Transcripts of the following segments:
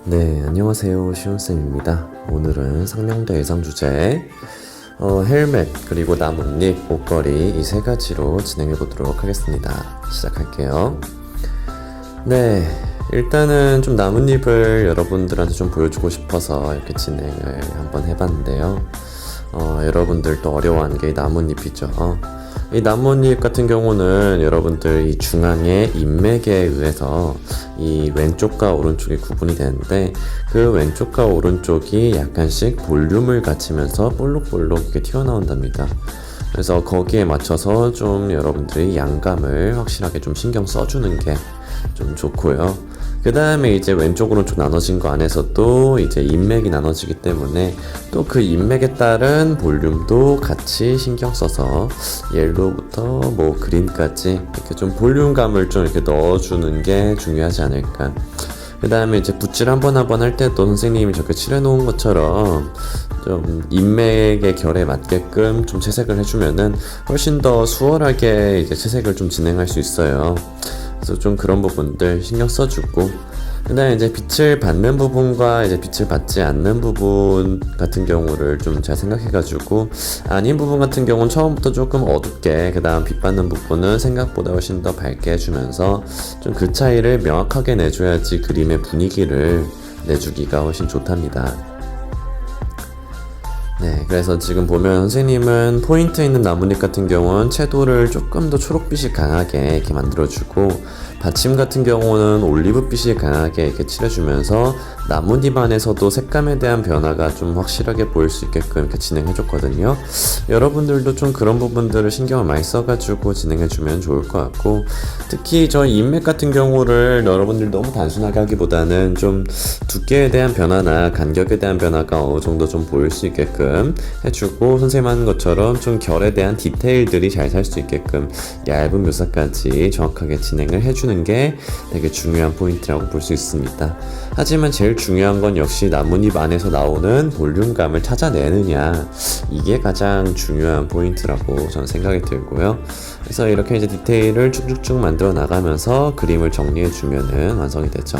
네, 안녕하세요. 시온쌤입니다. 오늘은 상명대 예상 주제, 헬멧, 그리고 나뭇잎, 옷걸이 이 세 가지로 진행해 보도록 하겠습니다. 시작할게요. 네, 일단은 좀 나뭇잎을 여러분들한테 좀 보여주고 싶어서 이렇게 진행을 한번 해봤는데요. 여러분들도 어려워하는 게 이 나뭇잎이죠. 이 나뭇잎 같은 경우는 여러분들 이 중앙의 인맥에 의해서 이 왼쪽과 오른쪽이 구분이 되는데, 그 왼쪽과 오른쪽이 약간씩 볼륨을 갖추면서 볼록볼록 이렇게 튀어나온답니다. 그래서 거기에 맞춰서 좀 여러분들이 양감을 확실하게 좀 신경 써주는 게 좀 좋고요. 그 다음에 이제 왼쪽 오른쪽 나눠진 거 안에서도 이제 인맥이 나눠지기 때문에 또 그 인맥에 따른 볼륨도 같이 신경 써서 옐로우부터 뭐 그린까지 이렇게 좀 볼륨감을 좀 이렇게 넣어주는 게 중요하지 않을까. 그 다음에 이제 붓질 한 번 할 때도 선생님이 저렇게 칠해 놓은 것처럼 좀 인맥의 결에 맞게끔 좀 채색을 해주면은 훨씬 더 수월하게 이제 채색을 좀 진행할 수 있어요. 그래서 좀 그런 부분들 신경 써주고, 그다음에 이제 빛을 받는 부분과 이제 빛을 받지 않는 부분 같은 경우를 좀 잘 생각해가지고, 아닌 부분 같은 경우는 처음부터 조금 어둡게, 그 다음 빛 받는 부분은 생각보다 훨씬 더 밝게 해주면서 좀 그 차이를 명확하게 내줘야지 그림의 분위기를 내주기가 훨씬 좋답니다. 네, 그래서 지금 보면 선생님은 포인트 있는 나뭇잎 같은 경우는 채도를 조금 더 초록빛이 강하게 이렇게 만들어주고, 받침 같은 경우는 올리브빛이 강하게 이렇게 칠해주면서 나뭇잎 안에서도 색감에 대한 변화가 좀 확실하게 보일 수 있게끔 이렇게 진행해줬거든요. 여러분들도 좀 그런 부분들을 신경을 많이 써가지고 진행해주면 좋을 것 같고, 특히 저 인맥 같은 경우를 여러분들 너무 단순하게 하기보다는 좀 두께에 대한 변화나 간격에 대한 변화가 어느 정도 좀 보일 수 있게끔 해주고, 선생님 하는 것처럼 좀 결에 대한 디테일들이 잘 살 수 있게끔 얇은 묘사까지 정확하게 진행을 해주는 게 되게 중요한 포인트라고 볼 수 있습니다. 하지만 제일 중요한 건 역시 나뭇잎 안에서 나오는 볼륨감을 찾아내느냐, 이게 가장 중요한 포인트라고 저는 생각이 들고요. 그래서 이렇게 이제 디테일을 쭉쭉쭉 만들어 나가면서 그림을 정리해 주면은 완성이 되죠.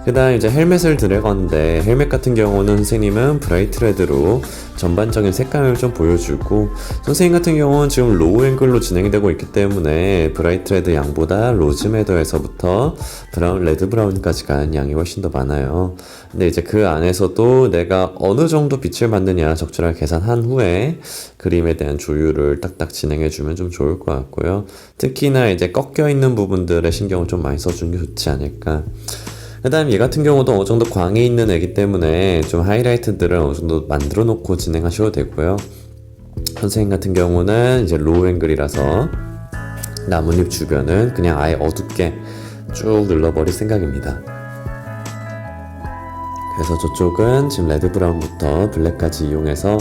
그 다음 이제 헬멧을 드릴 건데, 헬멧 같은 경우는 선생님은 브라이트 레드로 전반적인 색감을 좀 보여주고, 선생님 같은 경우는 지금 로우 앵글로 진행이 되고 있기 때문에 브라이트 레드 양보다 로즈 매더에서부터 브라운, 레드 브라운까지 가는 양이 훨씬 더 많아요. 근데 이제 그 안에서도 내가 어느 정도 빛을 받느냐 적절하게 계산한 후에 그림에 대한 조율을 딱딱 진행해주면 좀 좋을 것 같고요. 특히나 이제 꺾여 있는 부분들에 신경을 좀 많이 써주는 게 좋지 않을까. 그 다음 얘 같은 경우도 어느 정도 광이 있는 애기 때문에 좀 하이라이트들을 어느 정도 만들어 놓고 진행하셔도 되고요. 선생님 같은 경우는 이제 로우 앵글이라서 나뭇잎 주변은 그냥 아예 어둡게 쭉 눌러버릴 생각입니다. 그래서 저쪽은 지금 레드 브라운부터 블랙까지 이용해서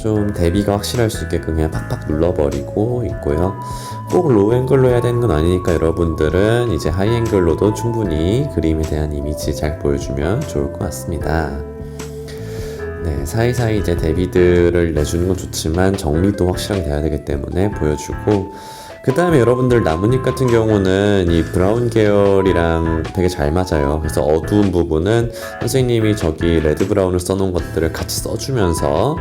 좀 대비가 확실할 수 있게끔 그냥 팍팍 눌러버리고 있고요. 꼭 로우 앵글로 해야 되는 건 아니니까 여러분들은 이제 하이 앵글로도 충분히 그림에 대한 이미지 잘 보여주면 좋을 것 같습니다. 네, 사이사이 이제 대비들을 내주는 건 좋지만 정리도 확실하게 돼야 되기 때문에 보여주고, 그 다음에 여러분들 나뭇잎 같은 경우는 이 브라운 계열이랑 되게 잘 맞아요. 그래서 어두운 부분은 선생님이 저기 레드 브라운을 써놓은 것들을 같이 써주면서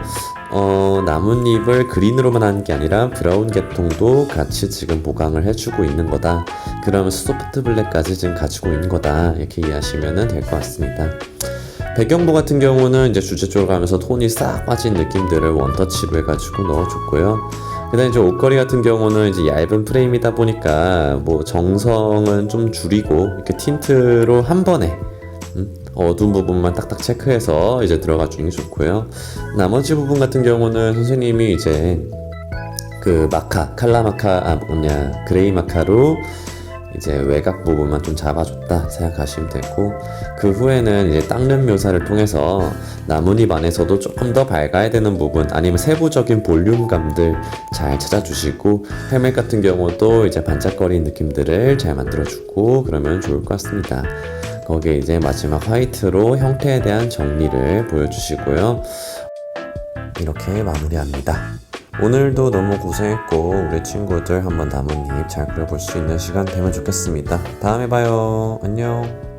나뭇잎을 그린으로만 하는 게 아니라 브라운 계통도 같이 지금 보강을 해주고 있는 거다. 그러면서 소프트 블랙까지 지금 가지고 있는 거다. 이렇게 이해하시면 될 것 같습니다. 배경부 같은 경우는 이제 주제 쪽으로 가면서 톤이 싹 빠진 느낌들을 원터치로 해가지고 넣어줬고요. 그 다음에 이제 옷걸이 같은 경우는 이제 얇은 프레임이다 보니까 뭐 정성은 좀 줄이고 이렇게 틴트로 한 번에 어두운 부분만 딱딱 체크해서 이제 들어가 주는 게 좋고요. 나머지 부분 같은 경우는 선생님이 이제 그 마카, 칼라 마카, 그레이 마카로 이제 외곽 부분만 좀 잡아줬다 생각하시면 되고, 그 후에는 이제 닦는 묘사를 통해서 나뭇잎 안에서도 조금 더 밝아야 되는 부분, 아니면 세부적인 볼륨감들 잘 찾아주시고, 헬멧 같은 경우도 이제 반짝거리는 느낌들을 잘 만들어주고 그러면 좋을 것 같습니다. 거기에 이제 마지막 화이트로 형태에 대한 정리를 보여주시고요. 이렇게 마무리합니다. 오늘도 너무 고생했고, 우리 친구들 한번 나뭇잎 잘 그려볼 수 있는 시간 되면 좋겠습니다. 다음에 봐요. 안녕.